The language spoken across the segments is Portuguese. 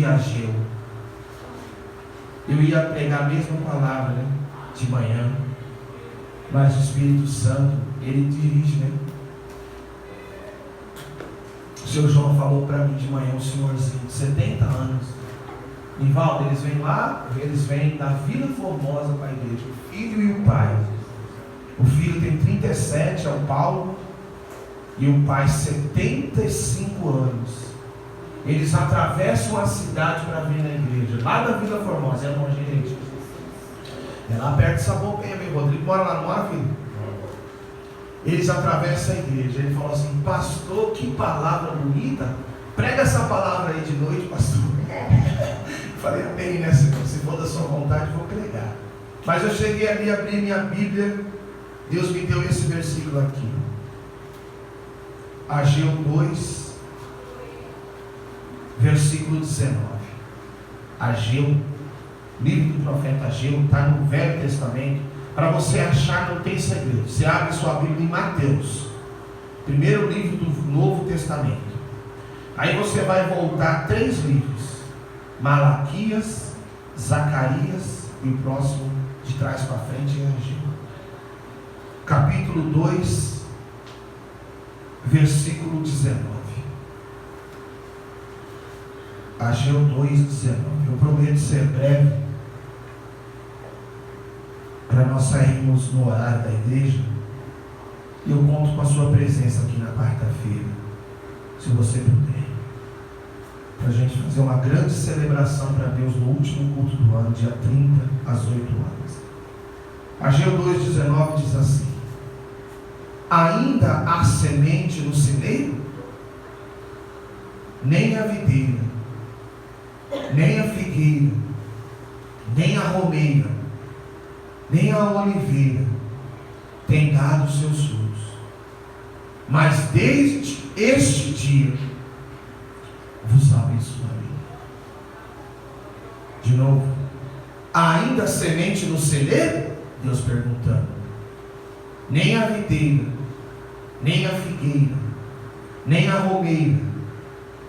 de Ageu. Eu ia pregar a mesma palavra, né? De manhã, mas o Espírito Santo, ele dirige, né? O Senhor João falou para mim de manhã, um senhorzinho de 70 anos. Nivaldo, eles vêm da Vila Formosa para a igreja, o filho e o pai. O filho tem 37, é o Paulo, e o pai 75 anos. Eles atravessam a cidade para vir na igreja, lá da Vila Formosa, é longe, gente. É lá perto de Sabopenha, meu Rodrigo mora lá, não mora, filho? Eles atravessam a igreja. Ele falou assim: pastor, que palavra bonita. Prega essa palavra aí de noite, pastor. Eu falei: amém, né, Senhor? Se for da sua vontade, vou pregar. Mas eu cheguei ali, abri minha Bíblia. Deus me deu esse versículo aqui. Ageu 2, versículo 19. Ageu, livro do profeta Ageu, está no Velho Testamento. Para você achar, não tem segredo. Você abre sua Bíblia em Mateus, primeiro livro do Novo Testamento. Aí você vai voltar 3 livros: Malaquias, Zacarias e o próximo de trás para frente é Ageu. Capítulo 2, versículo 19. Ageu 2:19. Eu prometo ser breve, para nós sairmos no horário da igreja. E eu conto com a sua presença aqui na quarta-feira, se você puder, para a gente fazer uma grande celebração para Deus no último culto do ano, dia 30, às 8 horas. Ageu 2:19 diz assim: ainda há semente no celeiro? Nem a videira, nem a figueira, nem a romeira, nem a oliveira tem dado seus frutos. Mas desde este dia vos abençoarei. De novo: ainda semente no celeiro? Deus perguntando. Nem a videira, nem a figueira, nem a romeira,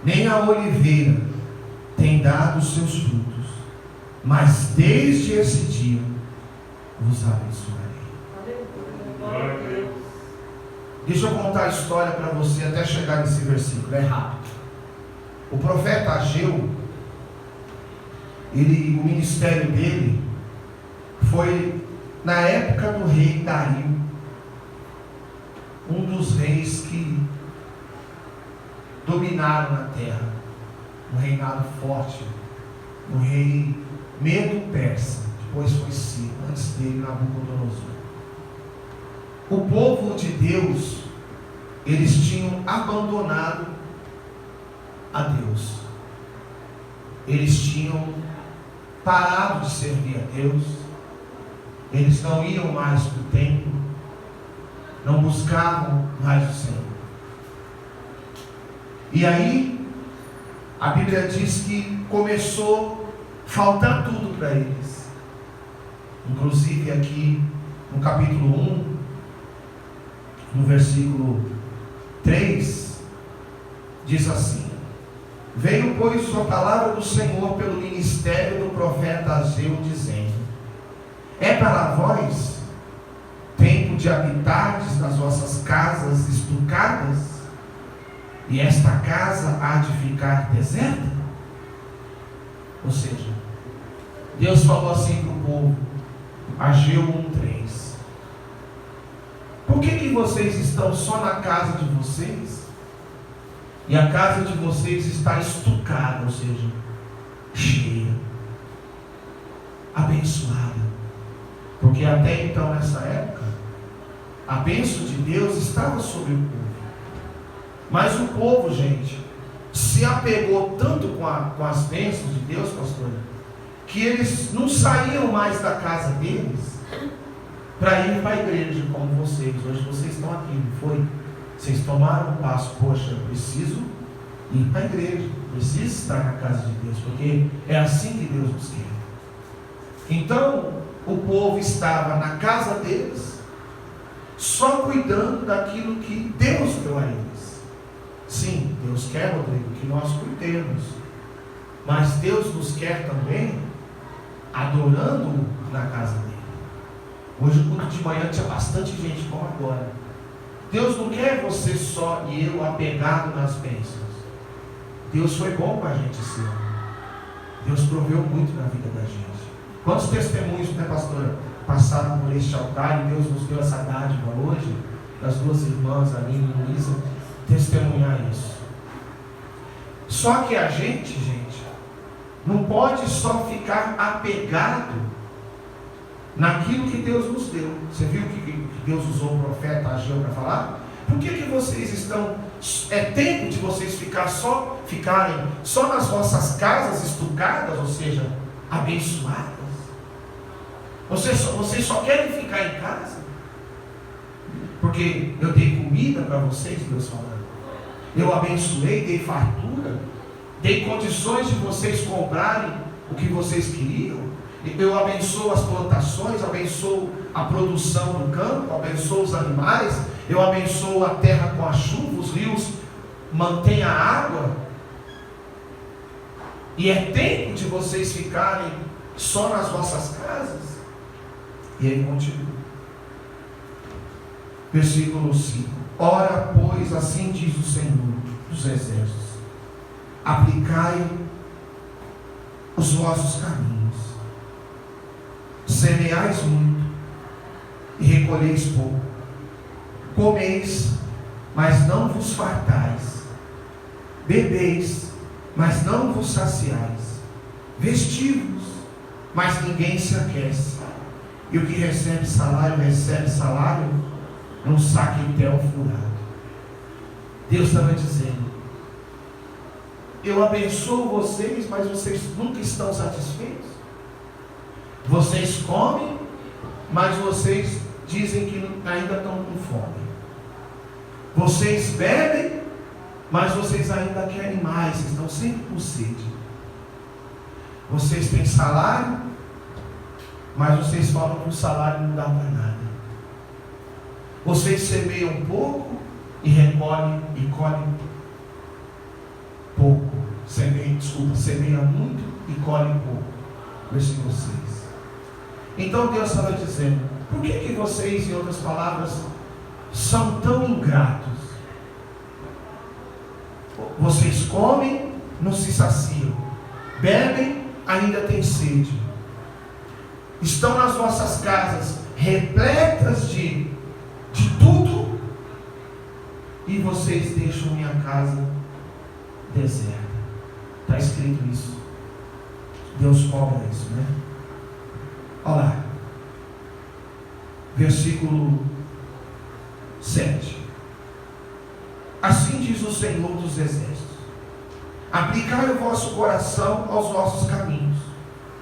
nem a oliveira tem dado seus frutos. Mas desde esse dia vos abençoarei. Deixa eu contar a história para você até chegar nesse versículo, é rápido. O profeta Ageu, o ministério dele foi na época do rei Dario, um dos reis que dominaram na terra, um reinado forte, um rei Medo-Persa. Depois foi Ciro, antes dele Nabucodonosor. O povo de Deus, eles tinham abandonado a Deus. Eles tinham parado de servir a Deus. Eles não iam mais para o templo, não buscavam mais o Senhor. E aí, a Bíblia diz que começou a faltar tudo para eles. Inclusive aqui no capítulo 1, no versículo 3, diz assim: veio, pois, a palavra do Senhor pelo ministério do profeta Ageu, dizendo: é para vós tempo de habitardes nas vossas casas estucadas, e esta casa há de ficar deserta? Ou seja, Deus falou assim para o povo, Ageu 1:3: por que vocês estão só na casa de vocês, e a casa de vocês está estucada, ou seja, cheia, abençoada? Porque até então, nessa época, a bênção de Deus estava sobre o povo. Mas o povo, gente, se apegou tanto com as bênçãos de Deus, pastor, que eles não saíam mais da casa deles para ir para a igreja como vocês. Hoje vocês estão aqui, não foi? Vocês tomaram um passo: poxa, eu preciso ir para a igreja, preciso estar na casa de Deus, porque é assim que Deus nos quer. Então, o povo estava na casa deles, só cuidando daquilo que Deus deu a eles. Sim, Deus quer, Rodrigo, que nós cuidemos Mas Deus nos quer também adorando na casa dele. Hoje o culto de manhã tinha bastante gente, como agora. Deus não quer você só e eu apegado nas bênçãos. Deus foi bom com a gente esse ano. Deus proveu muito na vida da gente. Quantos testemunhos, né, pastora, passaram por este altar e Deus nos deu essa dádiva hoje, das duas irmãs, Aline e Luísa, testemunhar isso. Só que a gente, não pode só ficar apegado naquilo que Deus nos deu. Você viu que Deus usou o profeta Ageu para falar? Por que vocês estão... É tempo de vocês ficarem só nas vossas casas estucadas, ou seja, abençoadas? Vocês só querem ficar em casa? Porque eu dei comida para vocês, Deus falando. Eu abençoei, dei fartura, dei condições de vocês comprarem o que vocês queriam. Eu abençoo as plantações, abençoo a produção do campo, abençoo os animais, eu abençoo a terra com a chuva, os rios mantêm a água. E é tempo de vocês ficarem só nas vossas casas? E aí continua. Versículo 5. Ora, pois, assim diz o Senhor dos Exércitos: aplicai os vossos caminhos, semeais muito e recolheis pouco, comeis, mas não vos fartais, bebeis, mas não vos saciais, vestivos, mas ninguém se aquece, e o que recebe salário num saquetel furado. Deus estava dizendo: eu abençoo vocês, mas vocês nunca estão satisfeitos. Vocês comem, mas vocês dizem que ainda estão com fome. Vocês bebem, mas vocês ainda querem mais, vocês estão sempre com sede. Vocês têm salário, mas vocês falam que o salário não dá para nada. Vocês semeiam um pouco e recolhem e colhem pouco. Semeia muito e colhem pouco. Versículo 6. Então Deus estava dizendo: por que vocês, em outras palavras, são tão ingratos? Vocês comem, não se saciam, bebem, ainda têm sede, estão nas vossas casas repletas de tudo, e vocês deixam minha casa deserta. Está escrito isso. Deus cobra isso, né? Olha lá, versículo 7. Assim diz o Senhor dos Exércitos: aplicai o vosso coração aos vossos caminhos,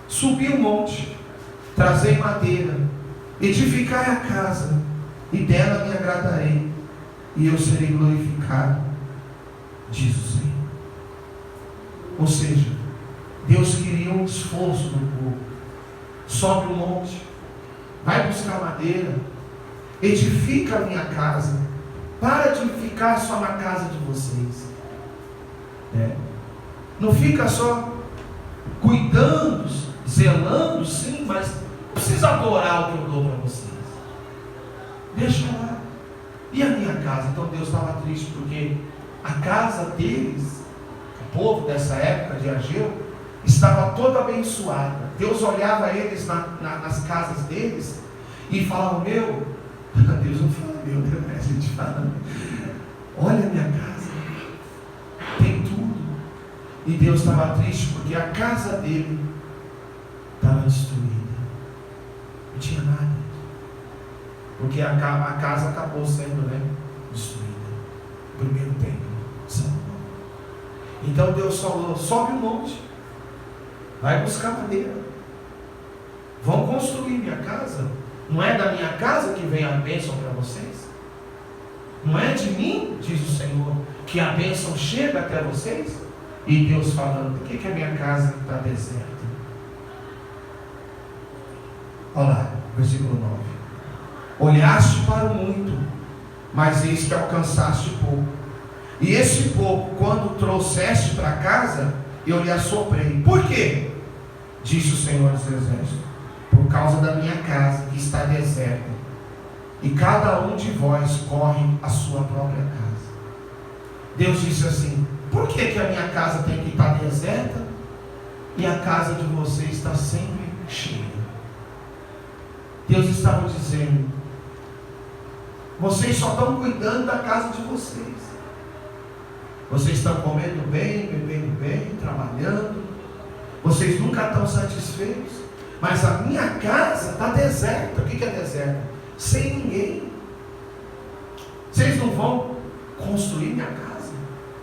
subi o monte, trazei madeira, edificai a casa, e dela me agradarei, e eu serei glorificado, diz o Senhor. Ou seja, Deus queria um esforço do povo. Sobe o monte, vai buscar madeira, edifica a minha casa. Para de ficar só na casa de vocês. Não fica só cuidando, zelando, sim, mas não precisa adorar o que eu dou para vocês. Deixa lá. E a minha casa? Então Deus estava triste porque a casa deles, o povo dessa época de Ageu, estava toda abençoada. Deus olhava eles nas casas deles e falava: meu, Deus não fala meu, né? A gente fala: olha a minha casa, tem tudo. E Deus estava triste porque a casa dele estava destruída, não tinha nada, porque a casa acabou sendo, destruída. O primeiro templo de Salomão. Então Deus falou: sobe o monte, vai buscar madeira, vão construir minha casa. Não é da minha casa que vem a bênção para vocês? Não é de mim, diz o Senhor, que a bênção chega até vocês? E Deus falando: por que a minha casa está deserta? Olha lá, versículo 9. Olhaste para o muito, mas eis que alcançaste pouco. E esse pouco, quando trouxeste para casa, eu lhe assoprei. Por quê? Disse o Senhor dos Exércitos: por causa da minha casa que está deserta, e cada um de vós corre a sua própria casa. Deus disse assim: por que a minha casa tem que estar deserta e a casa de vocês está sempre cheia? Deus estava dizendo: vocês só estão cuidando da casa de vocês. Vocês estão comendo bem, bebendo bem, trabalhando. Vocês nunca estão satisfeitos. Mas a minha casa está deserta. O que é deserta? Sem ninguém. Vocês não vão construir minha casa?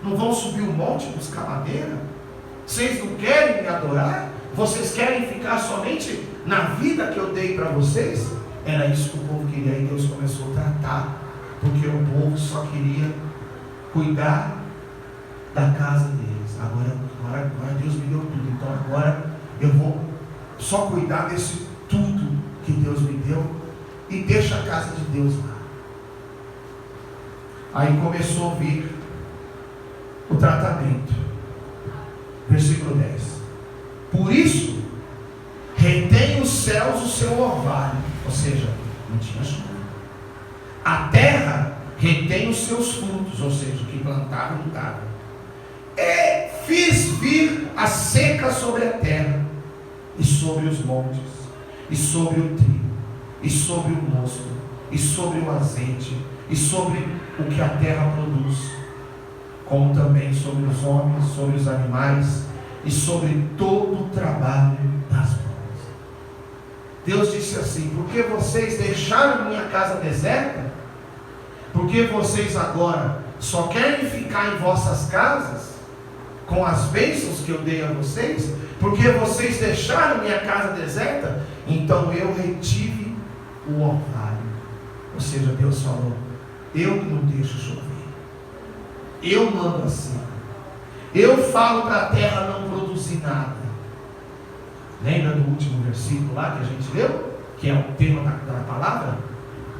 Não vão subir o monte buscar madeira? Vocês não querem me adorar? Vocês querem ficar somente na vida que eu dei para vocês? Era isso que o povo queria. E Deus começou a tratar, porque o povo só queria cuidar da casa deles. Agora Deus me deu tudo, então agora eu vou só cuidar desse tudo que Deus me deu e deixa a casa de Deus lá. Aí começou a vir o tratamento. Versículo 10: por isso retém os céus o seu orvalho, ou seja, não tinha chuva. A terra retém os seus frutos, ou seja, o que plantava não dava. Fiz vir a seca sobre a terra, e sobre os montes, e sobre o trigo, e sobre o mosto, e sobre o azeite, e sobre o que a terra produz, como também sobre os homens, sobre os animais, e sobre todo o trabalho das mãos. Deus disse assim: porque vocês deixaram minha casa deserta, porque vocês agora só querem ficar em vossas casas, com as bênçãos que eu dei a vocês, porque vocês deixaram minha casa deserta, então eu retive o orvalho. Ou seja, Deus falou: eu não deixo chover, eu mando assim, eu falo para a terra não produzir nada. Lembra do último versículo lá que a gente leu, que é o tema da palavra?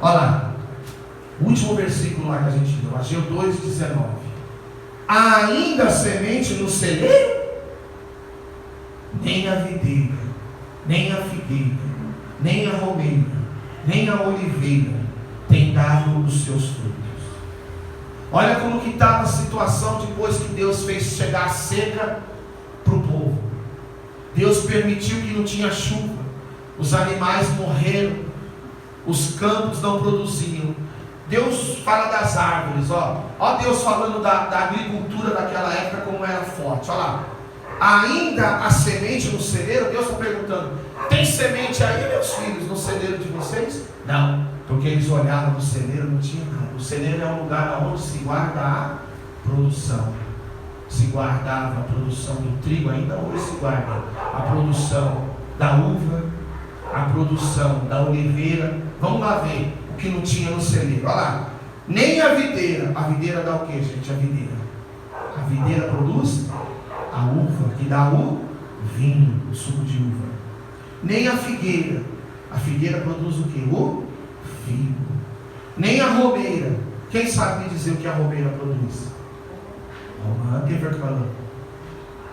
Olha lá, o último versículo lá que a gente leu, Ageu 2:19. Há ainda semente no celeiro? Nem a videira, nem a figueira, nem a romeira, nem a oliveira tem dado os seus frutos. Olha como que estava a situação depois que Deus fez chegar a seca para o povo. Deus permitiu que não tinha chuva, os animais morreram, os campos não produziam. Deus fala das árvores, ó Deus falando da agricultura daquela época, como era forte. Olha lá, ainda a semente no celeiro. Deus está perguntando: tem semente aí, meus filhos, no celeiro de vocês? Não, porque eles olhavam no celeiro, não tinha nada. O celeiro é um lugar onde se guarda a produção. Se guardava a produção do trigo, ainda hoje se guarda a produção da uva, a produção da oliveira. Vamos lá ver o que não tinha no celeiro. Olha lá, nem a videira. A videira dá o que, gente? A videira produz a uva, que dá o vinho, o suco de uva. Nem a figueira produz o que? O figo. Nem a romeira. Quem sabe me dizer o que a romeira produz? Romã. Quem foi que falou?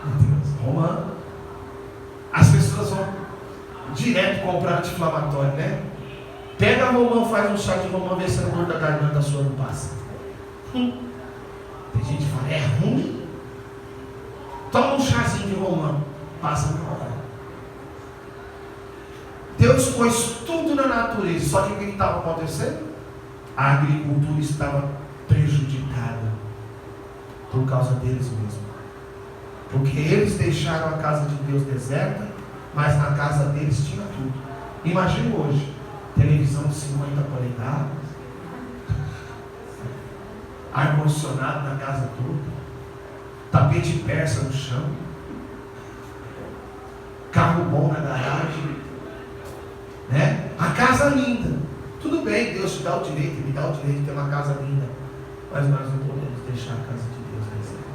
Meu Deus, romã. As pessoas vão direto comprar anti-inflamatório, né? Pega a romã, faz um chá de romã, vê se a dor da garganta sua não passa. Tem gente que fala: é ruim? Toma um chazinho de romã, passa na hora. Deus pôs tudo na natureza, só que o que estava acontecendo? A agricultura estava prejudicada por causa deles mesmos, porque eles deixaram a casa de Deus deserta, mas na casa deles tinha tudo. Imagina hoje, televisão de 50 polegadas, ar-condicionado na casa toda, tapete persa no chão, carro bom na garagem, né? A casa linda. Tudo bem, Deus te dá o direito, me dá o direito de ter uma casa linda, mas nós não podemos deixar a casa de Deus deserta.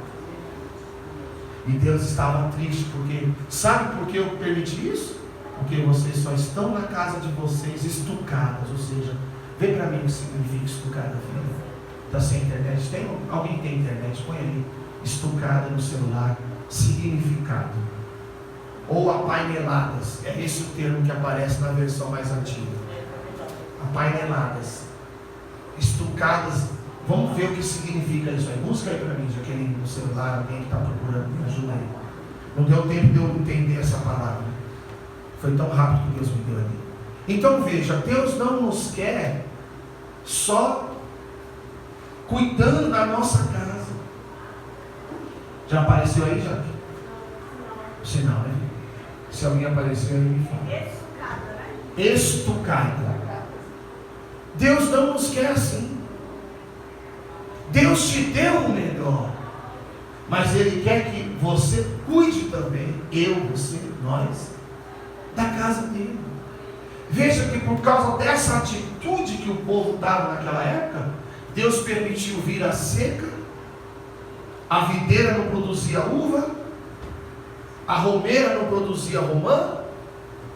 E Deus estava triste, porque sabe por que eu permiti isso? Porque vocês só estão na casa de vocês estucadas. Ou seja, vê para mim o que significa estucada, filho. Está sem internet? Alguém tem internet? Põe ali, estucada no celular, significado. Ou apaineladas, é esse o termo que aparece na versão mais antiga. Apaineladas, estucadas. Vamos ver o que significa isso aí. Busca aí para mim, Jaqueline, no celular, alguém que está procurando, me ajuda aí. Não deu tempo de eu entender essa palavra. Foi tão rápido que Deus me deu ali. Então veja, Deus não nos quer só cuidando da nossa casa. Já apareceu aí, Jaque? Se não, né? Se alguém apareceu aí, me fala. Estucada, né? Estucada. Deus não nos quer assim. Deus te deu o melhor, mas Ele quer que você cuide também, eu, você, nós, da casa dele. Veja que por causa dessa atitude que o povo dava naquela época, Deus permitiu vir a seca, a videira não produzia uva, a romeira não produzia romã,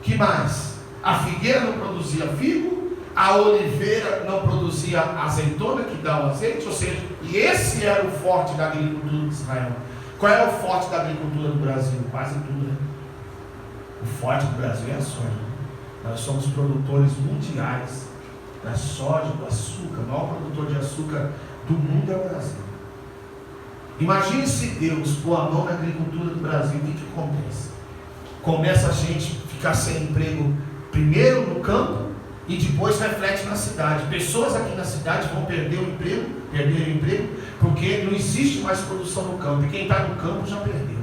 que mais? A figueira não produzia figo, a oliveira não produzia azeitona, que dá o azeite, ou seja, e esse era o forte da agricultura de Israel. Qual é o forte da agricultura do Brasil? Quase tudo, né? O forte do Brasil é a soja. Nós somos produtores mundiais da soja, do açúcar. O maior produtor de açúcar do mundo é o Brasil. Imagine se Deus pôr a mão na agricultura do Brasil, o que acontece? Começa a gente ficar sem emprego, primeiro no campo, e depois reflete na cidade. Pessoas aqui na cidade vão perder o emprego, porque não existe mais produção no campo, e quem está no campo já perdeu.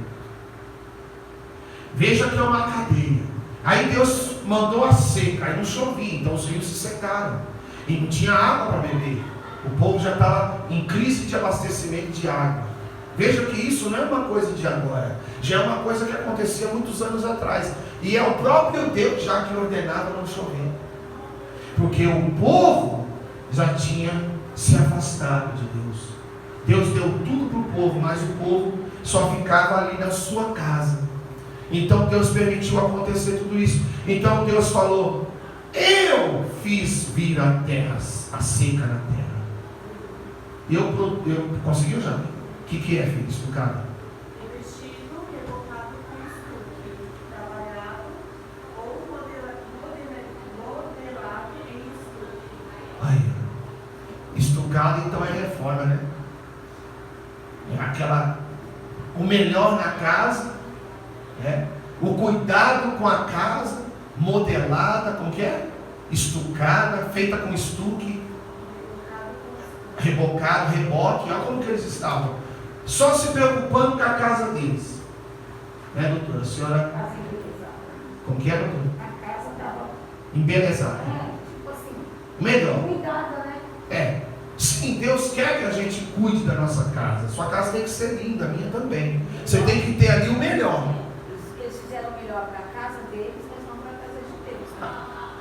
Veja que é uma cadeia. Aí Deus mandou a seca, aí não chovia, então os rios se secaram, e não tinha água para beber. O povo já estava em crise de abastecimento de água. Veja que isso não é uma coisa de agora, já é uma coisa que acontecia muitos anos atrás, e é o próprio Deus já que ordenava não chover, porque o povo já tinha se afastado de Deus. Deus deu tudo para o povo, mas o povo só ficava ali na sua casa. Então Deus permitiu acontecer tudo isso. Então Deus falou: eu fiz vir a terra, a seca na terra. Eu conseguiu já? O que é, filho? Explicado. Revestido, rebocado com estuque, trabalhado ou modelado em estuque. Aí, estucado então é reforma, né? É o melhor na casa, né? O cuidado com a casa, modelada, como que é? Estucada, feita com estuque, rebocado, reboque. Olha como que eles estavam, só se preocupando com a casa deles, né, doutora? A senhora, como que é, doutora? A casa estava Embelezada, tipo assim, melhor. cuidada, né? É, sim, Deus quer que a gente cuide da nossa casa. Sua casa tem que ser linda, a minha também. Você tem que ter ali o melhor. Eles fizeram o melhor para a casa deles, mas não para a casa de Deus.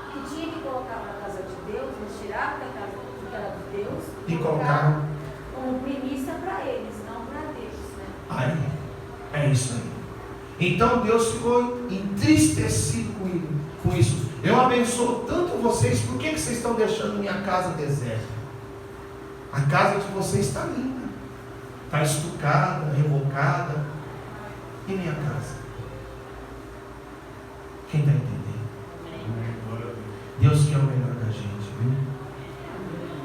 O que tinha que colocar para a casa de Deus, eles tiraram da casa que era de Deus E colocaram como primícia para eles, não para Deus, né? aí. É isso aí. Então Deus ficou entristecido com isso. Eu abençoo tanto vocês. Por que vocês estão deixando minha casa deserta? A casa de vocês está linda, está estucada, revocada. E minha casa? Quem está entendendo? Deus quer o melhor da gente, viu?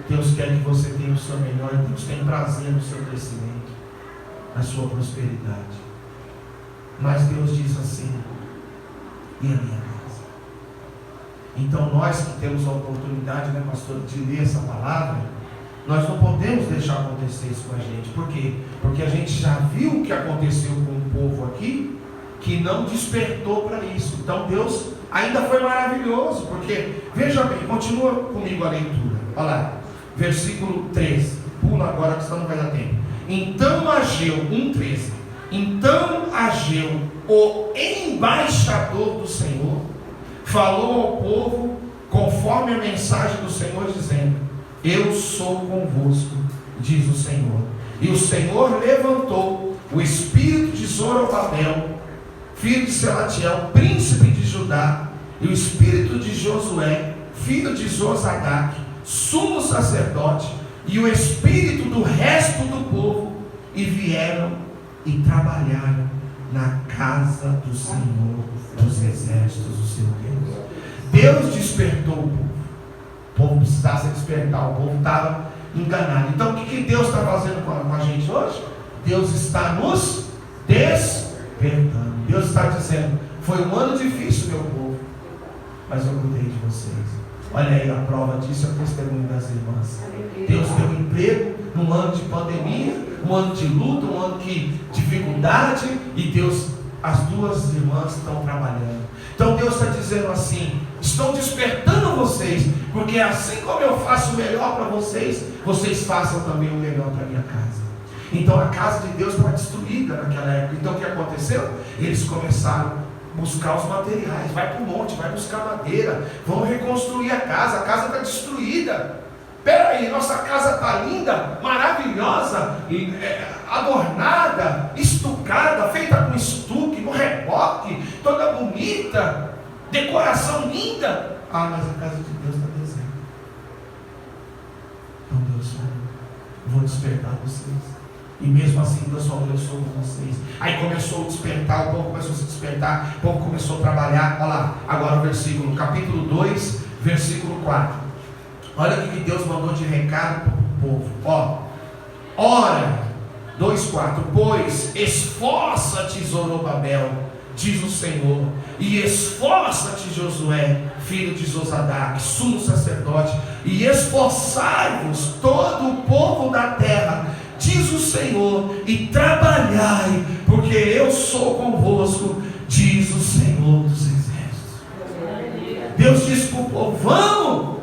Deus quer que você tenha o seu melhor. Deus tem prazer no seu crescimento, na sua prosperidade. Mas Deus diz assim: e a minha casa? Então nós que temos a oportunidade, né, pastor, de ler essa palavra, nós não podemos deixar acontecer isso com a gente. Por quê? Porque a gente já viu o que aconteceu com o povo aqui, que não despertou para isso. Então Deus ainda foi maravilhoso, porque, veja bem, continua comigo a leitura. Olha lá, versículo 13. Pula agora, que senão não vai dar tempo. Então Ageu, 1,13. Então Ageu, o embaixador do Senhor, falou ao povo conforme a mensagem do Senhor, dizendo: eu sou convosco, diz o Senhor. E o Senhor levantou o espírito de Zorobabel, filho de Selatiel, príncipe de Judá, e o espírito de Josué, filho de Josadac, sumo sacerdote, e o espírito do resto do povo, e vieram e trabalharam na casa do Senhor dos exércitos, o seu Deus. Deus despertou o povo. O povo precisava se despertar, o povo estava enganado. Então o que Deus está fazendo com a gente hoje? Deus está nos despertando. Deus está dizendo: foi um ano difícil, meu povo, mas eu cuidei de vocês. Olha aí, a prova disso é o testemunho das irmãs. Deus deu emprego num ano de pandemia, um ano de luta, um ano de dificuldade, e Deus, as duas irmãs estão trabalhando. Então Deus está dizendo assim: estou despertando vocês, porque assim como eu faço o melhor para vocês, vocês façam também o melhor para a minha casa. Então a casa de Deus estava destruída naquela época. Então o que aconteceu? Eles começaram a buscar os materiais. Vai para o monte, vai buscar madeira, vamos reconstruir a casa está destruída. Peraí, nossa casa está linda, maravilhosa, adornada, estucada, feita com estuque, no reboque, toda bonita, decoração linda. Ah, mas a casa de Deus está deserta. Então Deus falou: vou despertar vocês. E mesmo assim Deus falou: eu sou com vocês. Aí começou a despertar, o povo começou a se despertar, o povo começou a trabalhar. Olha lá, agora o versículo, capítulo 2, versículo 4. Olha o que Deus mandou de recado para o povo. Ora, 2,4: pois esforça-te, Zorobabel, diz o Senhor, e esforça-te, Josué, filho de Josadaque, sumo sacerdote, e esforçai-vos todo o povo da terra, diz o Senhor, e trabalhai, porque eu sou convosco, diz o Senhor dos exércitos. Deus disse para o povo: vamos,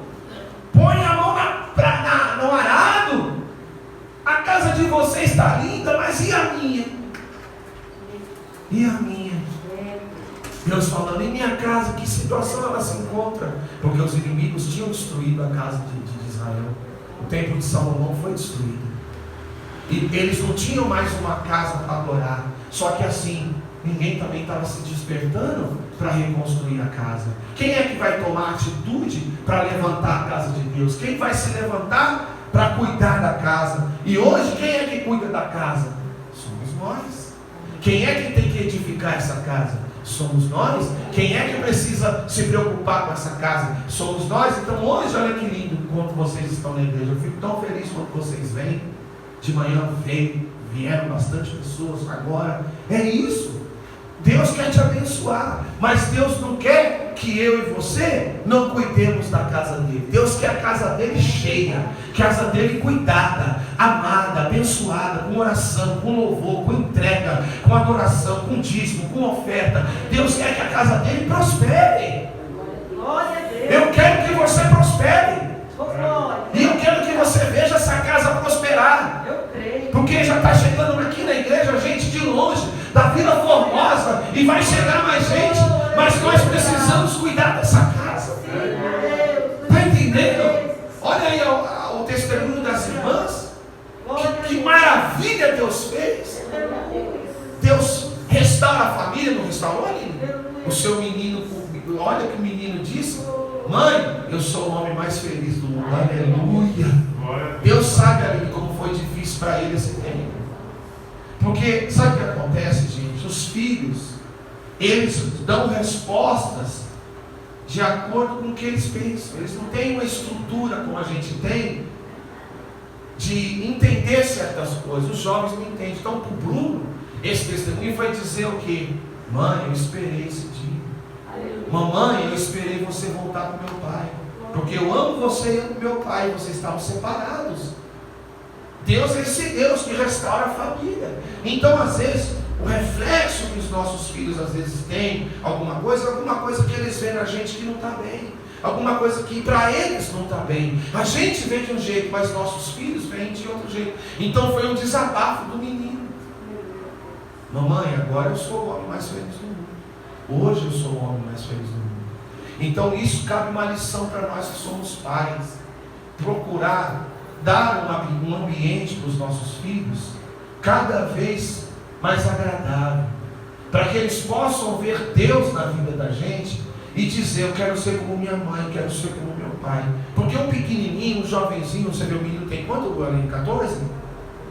põe a mão no arado. A casa de vocês está linda, mas e a minha? E a minha? Deus falando: em minha casa, que situação ela se encontra? Porque os inimigos tinham destruído a casa de Israel. O templo de Salomão foi destruído. E eles não tinham mais uma casa para adorar. Só que assim, ninguém também estava se despertando para reconstruir a casa. Quem é que vai tomar atitude para levantar a casa de Deus? Quem vai se levantar para cuidar da casa? E hoje, quem é que cuida da casa? Somos nós. Quem é que tem que edificar essa casa? Somos nós. Quem é que precisa se preocupar com essa casa? Somos nós. Então hoje, olha que lindo quando vocês estão na igreja. Eu fico tão feliz quando vocês vêm. De manhã vieram bastante pessoas. Agora é isso. Deus quer te abençoar, mas Deus não quer que eu e você não cuidemos da casa dele. Deus quer a casa dele cheia, casa dele cuidada, amada, abençoada, com oração, com louvor, com entrega, com adoração, com dízimo, com oferta. Deus quer que a casa dele prospere. Eu quero que você prospere. E eu quero que você veja essa casa prosperar. Porque já está chegando aqui na igreja gente de longe, da Vila Formosa, e vai chegar mais gente, mas nós precisamos cuidar dessa casa. Está entendendo? Olha aí o testemunho das irmãs. Que maravilha Deus fez. Deus restaura a família, não restaurou ali? O seu menino, olha o que o menino disse: mãe, eu sou o homem mais feliz do mundo. Aleluia. Deus sabe ali como foi difícil para ele esse tempo. Porque sabe o que acontece, gente? Os filhos, eles dão respostas de acordo com o que eles pensam. Eles não têm uma estrutura como a gente tem de entender certas coisas. Os jovens não entendem. Então para o Bruno, esse testemunho foi dizer o quê? Mãe, eu esperei esse dia. Mamãe, eu esperei você voltar com meu pai, porque eu amo você e amo meu pai. Vocês estavam separados. Deus é esse Deus que restaura a família. Então às vezes o reflexo que os nossos filhos às vezes têm, alguma coisa que eles veem na gente que não está bem, alguma coisa que para eles não está bem. A gente vê de um jeito, mas nossos filhos veem de outro jeito. Então foi um desabafo do menino. Mamãe, agora eu sou o homem mais feliz do mundo. Hoje eu sou o homem mais feliz do mundo. Então isso cabe uma lição para nós que somos pais. Procurar dar um ambiente para os nossos filhos cada vez mais agradável, para que eles possam ver Deus na vida da gente e dizer: eu quero ser como minha mãe, eu quero ser como meu pai. Porque um pequenininho, um jovenzinho, você vê, o menino tem quanto, Guarani? 14?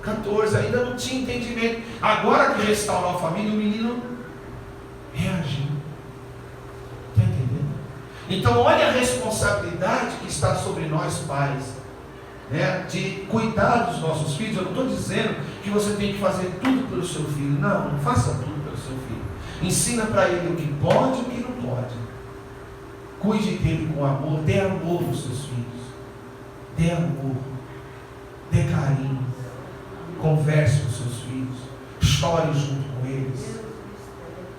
14, ainda não tinha entendimento. Agora que restaurou a família, o menino reagiu. Está entendendo? Então olha a responsabilidade que está sobre nós pais, né? De cuidar dos nossos filhos. Eu não estou dizendo que você tem que fazer tudo pelo seu filho. Não, não faça tudo pelo seu filho. Ensina para ele o que pode e o que não pode. Cuide dele com amor. Dê amor aos seus filhos. Dê amor. Dê carinho. Converse com seus filhos. Chore junto com eles.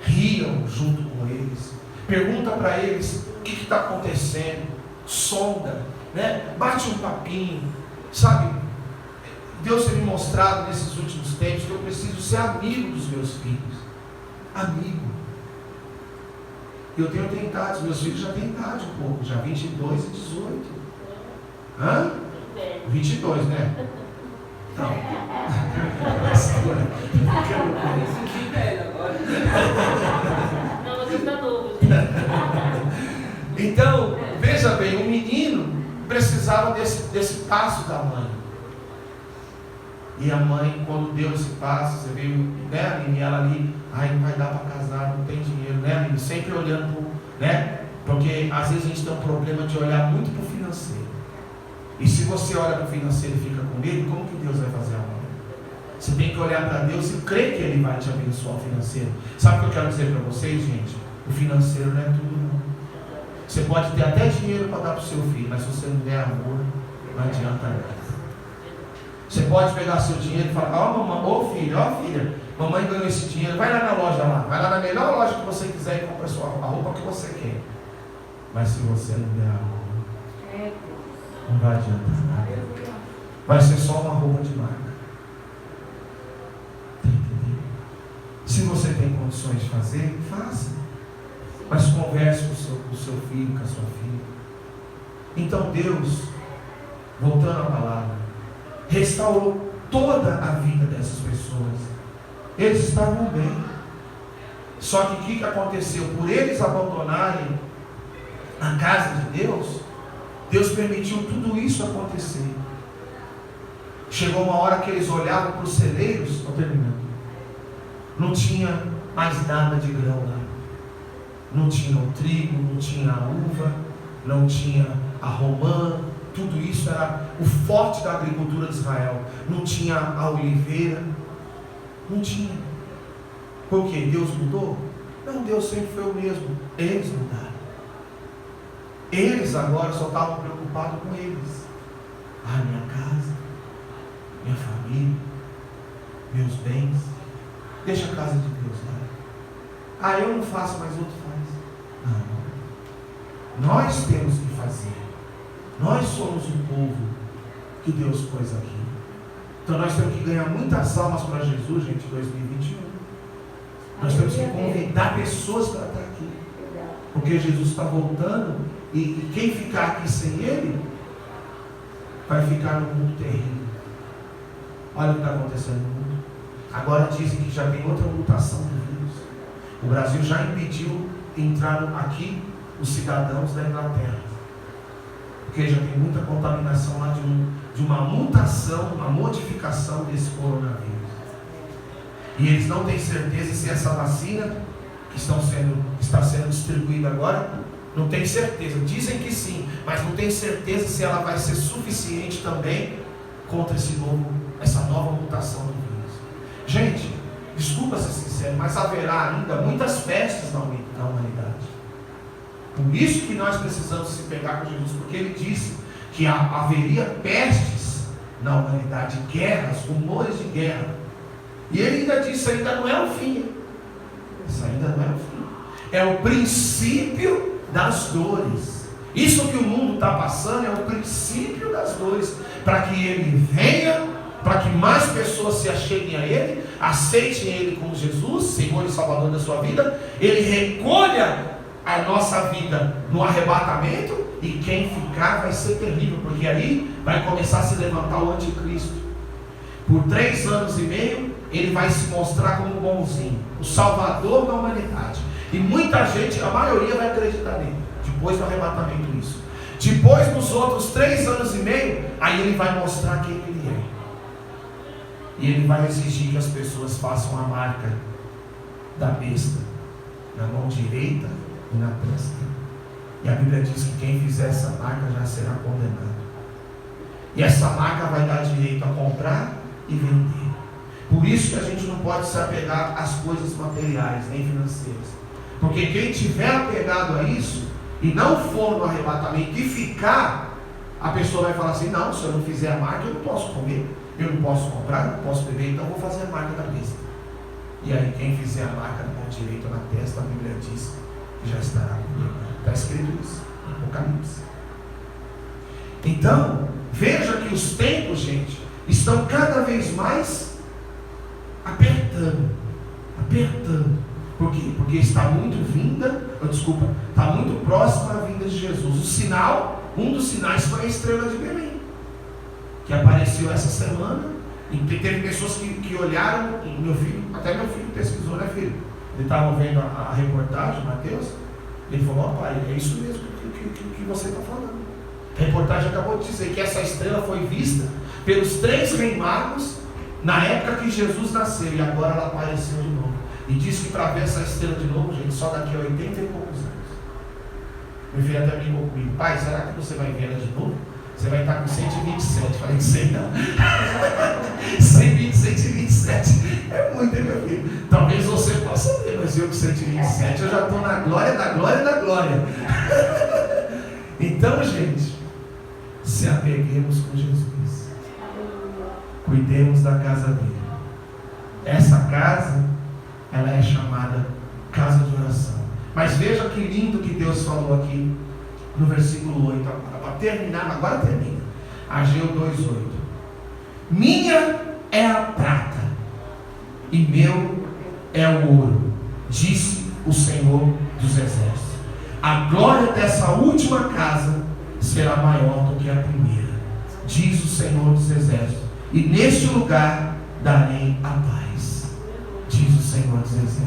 Riam junto com eles. Pergunta para eles o que está acontecendo. Sonda, né? Bate um papinho. Sabe? Deus tem me mostrado nesses últimos tempos que eu preciso ser amigo dos meus filhos. Amigo. Eu tenho tentado. Meus filhos já têm idade um pouco. Já 22 e 18. Hã? 22, né? Não. Que velho agora. Não, mas está novo, gente. Então, veja bem, o menino precisava desse passo da mãe. E a mãe, quando deu esse passo, você viu, né, Aline? Ela ali, ai, não vai dar para casar, não tem dinheiro, né, Aline? Sempre olhando para o, né? Porque às vezes a gente tem um problema de olhar muito para o financeiro. E se você olha para o financeiro e fica com medo, como que Deus vai fazer a obra? Você tem que olhar para Deus e crer que Ele vai te abençoar o financeiro. Sabe o que eu quero dizer para vocês, gente? O financeiro não é tudo, não. Você pode ter até dinheiro para dar para o seu filho, mas se você não der amor, não adianta nada. Você pode pegar seu dinheiro e falar, ó mamãe, ó filha, mamãe ganhou esse dinheiro, vai lá na loja lá, vai lá na melhor loja que você quiser e compra a roupa que você quer. Mas se você não der amor, não vai adiantar nada. Vai ser só uma roupa de marca. Está entendendo? Se você tem condições de fazer, faça. Mas converse com o seu filho, com a sua filha. Então Deus, voltando à palavra, restaurou toda a vida dessas pessoas. Eles estavam bem. Só que o que aconteceu? Por eles abandonarem a casa de Deus, Deus permitiu tudo isso acontecer. Chegou uma hora que eles olhavam para os celeiros, estou terminando, não tinha mais nada de grão lá. Não tinha o trigo, não tinha a uva, não tinha a romã. Tudo isso era o forte da agricultura de Israel. Não tinha a oliveira. Não tinha. Por quê? Deus mudou? Não, Deus sempre foi o mesmo. Eles mudaram. Eles agora só estavam preocupados com eles. Ah, minha casa, minha família, meus bens. Deixa a casa de Deus lá. Ah, eu não faço, mas outro faz. Não. Nós temos que fazer. Nós somos o povo que Deus pôs aqui. Então nós temos que ganhar muitas almas para Jesus, gente, em 2021. Nós temos que convidar pessoas para estar aqui. Porque Jesus está voltando e quem ficar aqui sem Ele vai ficar no mundo terrível. Olha o que está acontecendo no mundo. Agora dizem que já tem outra mutação do vírus. O Brasil já impediu entrar aqui os cidadãos da Inglaterra. Porque já tem muita contaminação lá de uma mutação, uma modificação desse coronavírus. E eles não têm certeza se essa vacina que está sendo distribuída agora, não tem certeza. Dizem que sim, mas não tem certeza se ela vai ser suficiente também contra essa nova mutação do vírus. Gente, desculpa ser sincero, mas haverá ainda muitas pestes na humanidade. Por isso que nós precisamos se pegar com Jesus, porque Ele disse que haveria pestes na humanidade, guerras, rumores de guerra. E Ele ainda disse, ainda não é o fim. Isso ainda não é o fim. É o princípio das dores. Isso que o mundo está passando é o princípio das dores, para que Ele venha, para que mais pessoas se acheguem a Ele, aceitem Ele como Jesus, Senhor e Salvador da sua vida. Ele recolha a nossa vida no arrebatamento, e quem ficar vai ser terrível, porque aí vai começar a se levantar o anticristo. Por 3 anos e meio ele vai se mostrar como bonzinho, o salvador da humanidade, e muita gente, a maioria vai acreditar nele. Depois do arrebatamento isso, depois dos outros 3 anos e meio, aí ele vai mostrar quem ele é. E ele vai exigir que as pessoas façam a marca da besta na mão direita e na testa. E a Bíblia diz que quem fizer essa marca já será condenado. E essa marca vai dar direito a comprar e vender. Por isso que a gente não pode se apegar às coisas materiais, nem financeiras. Porque quem tiver apegado a isso e não for no arrebatamento e ficar, a pessoa vai falar assim: não, se eu não fizer a marca eu não posso comer, eu não posso comprar, eu não posso beber, então eu vou fazer a marca da besta. E aí quem fizer a marca na mão direita ou na testa, a Bíblia diz que já estará condenado. Está escrito isso no Apocalipse. Então, veja que os tempos, gente, estão cada vez mais apertando. Por quê? Porque está muito próxima a vinda de Jesus. O sinal, um dos sinais foi a estrela de Belém, que apareceu essa semana. E teve pessoas que olharam, e até meu filho pesquisou, né, filho? Ele estava vendo a reportagem, Mateus. Ele falou: ó, pai, é isso mesmo que você está falando. A reportagem acabou de dizer que essa estrela foi vista pelos 3 reis magos na época que Jesus nasceu, e agora ela apareceu de novo. E diz que para ver essa estrela de novo, gente, só daqui a 80 e poucos anos. Meu filho até brincou comigo: pai, será que você vai ver ela de novo? Você vai estar com 127. Falei: sei não. 120, 127 é muito, hein, meu filho? Talvez você possa ver, mas eu com 127 eu já estou na glória da glória da glória. Então, gente, se apeguemos com Jesus, cuidemos da casa dele. Essa casa, ela é chamada casa de oração. Mas veja que lindo que Deus falou aqui no versículo 8, para terminar, agora termina. Ageu 2:8. Minha é a prata e meu é o ouro, disse o Senhor dos Exércitos. A glória dessa última casa será maior do que a primeira, diz o Senhor dos Exércitos, e neste lugar darei a paz, diz o Senhor dos Exércitos.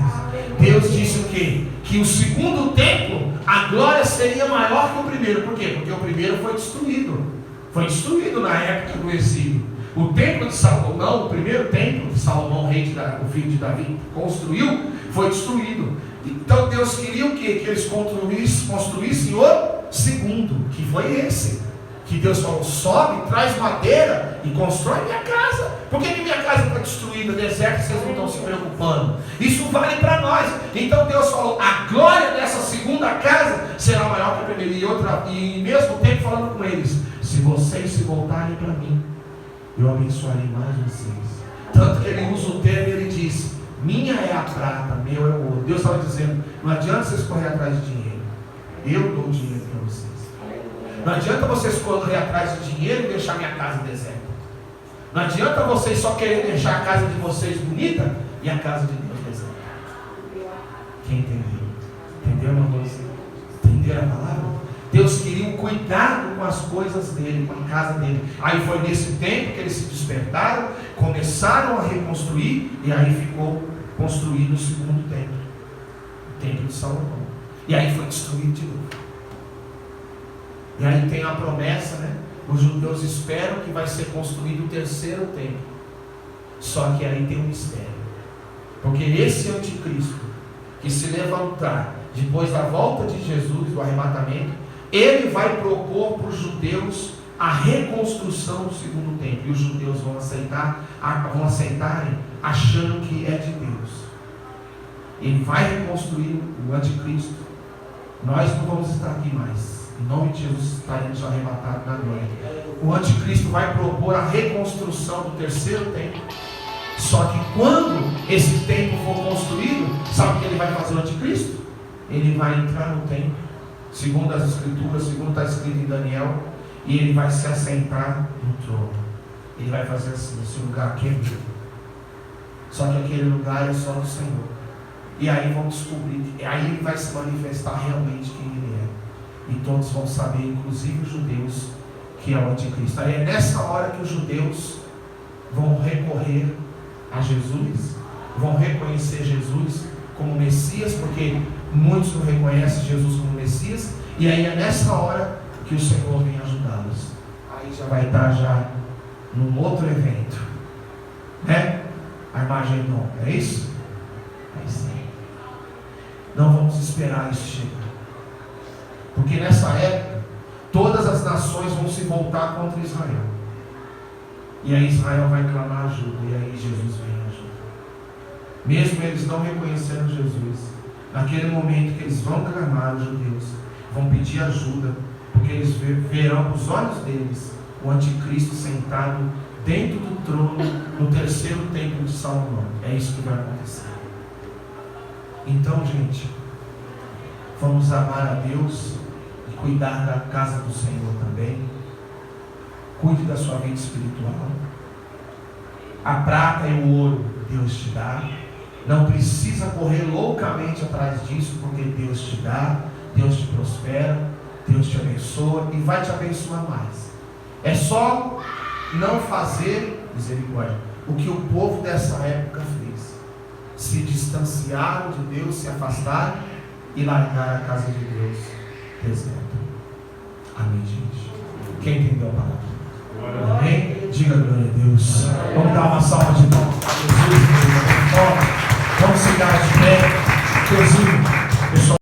Deus disse o quê? Que o segundo templo, a glória seria maior que o primeiro. Por quê? Porque o primeiro foi destruído na época do exílio. O templo de Salomão, o primeiro templo que Salomão, o filho de Davi, construiu, foi destruído. Então Deus queria o quê? Que eles construíssem o segundo, que foi esse. Que Deus falou: sobe, traz madeira e constrói minha casa. Por que minha casa está destruída, deserta, vocês não estão se preocupando? Isso vale para nós. Então Deus falou: a glória dessa segunda casa será maior que a primeira. E mesmo tempo falando com eles: se vocês se voltarem para mim, eu abençoarei mais vocês. Tanto que ele usa o termo e ele diz: minha é a prata, meu é o ouro. Deus estava dizendo: não adianta vocês correr atrás de dinheiro, eu dou dinheiro para vocês. Não adianta vocês correr atrás de dinheiro e deixar minha casa deserta. Não adianta vocês só quererem deixar a casa de vocês bonita e a casa de Deus deserta. Quem entendeu? Entendeu, irmão? Entenderam a palavra? Deus queria um cuidado com as coisas dele, com a casa dele. Aí foi nesse tempo que eles se despertaram, começaram a reconstruir, e aí ficou construído o segundo templo, o templo de Salomão. E aí foi destruído de novo. E aí tem a promessa, né? Os judeus esperam que vai ser construído o terceiro templo. Só que aí tem um mistério. Porque esse anticristo que se levantar depois da volta de Jesus, do arrebatamento, ele vai propor para os judeus a reconstrução do segundo templo. E os judeus vão aceitarem achando que é de Deus. Ele vai reconstruir o anticristo. Nós não vamos estar aqui mais. Em nome de Jesus estaremos arrebatados na glória. O anticristo vai propor a reconstrução do terceiro templo. Só que quando esse templo for construído, sabe o que ele vai fazer o anticristo? Ele vai entrar no templo, segundo as escrituras, segundo está escrito em Daniel, e ele vai se assentar no trono. Ele vai fazer assim: esse lugar aqui é meu. Só que aquele lugar é só do Senhor. E aí vão descobrir, aí ele vai se manifestar realmente quem ele é. E todos vão saber, inclusive os judeus, que é o anticristo. Aí é nessa hora que os judeus vão recorrer a Jesus, vão reconhecer Jesus como Messias, porque muitos não reconhecem Jesus como Messias. E aí é nessa hora que o Senhor vem ajudá-los. Aí já vai estar num outro evento. né? Armagedon, é isso? É isso aí. Não vamos esperar isso chegar. Porque nessa época, todas as nações vão se voltar contra Israel. E aí Israel vai clamar ajuda. E aí Jesus vem ajuda. Mesmo eles não reconhecendo Jesus, naquele momento que eles vão clamar, os judeus vão pedir ajuda, porque eles verão com os olhos deles o anticristo sentado dentro do trono no terceiro templo de Salomão. É isso que vai acontecer. Então, gente, vamos amar a Deus e cuidar da casa do Senhor também. Cuide da sua vida espiritual. A prata e o ouro Deus te dá. Não precisa correr loucamente atrás disso, porque Deus te dá, Deus te prospera, Deus te abençoa e vai te abençoar mais. É só não fazer, misericórdia, o que o povo dessa época fez: se distanciaram de Deus, se afastaram e largaram a casa de Deus deserta. Amém, gente? Quem entendeu a palavra? Amém? Diga glória a Deus. Vamos dar uma salva de palmas para Jesus.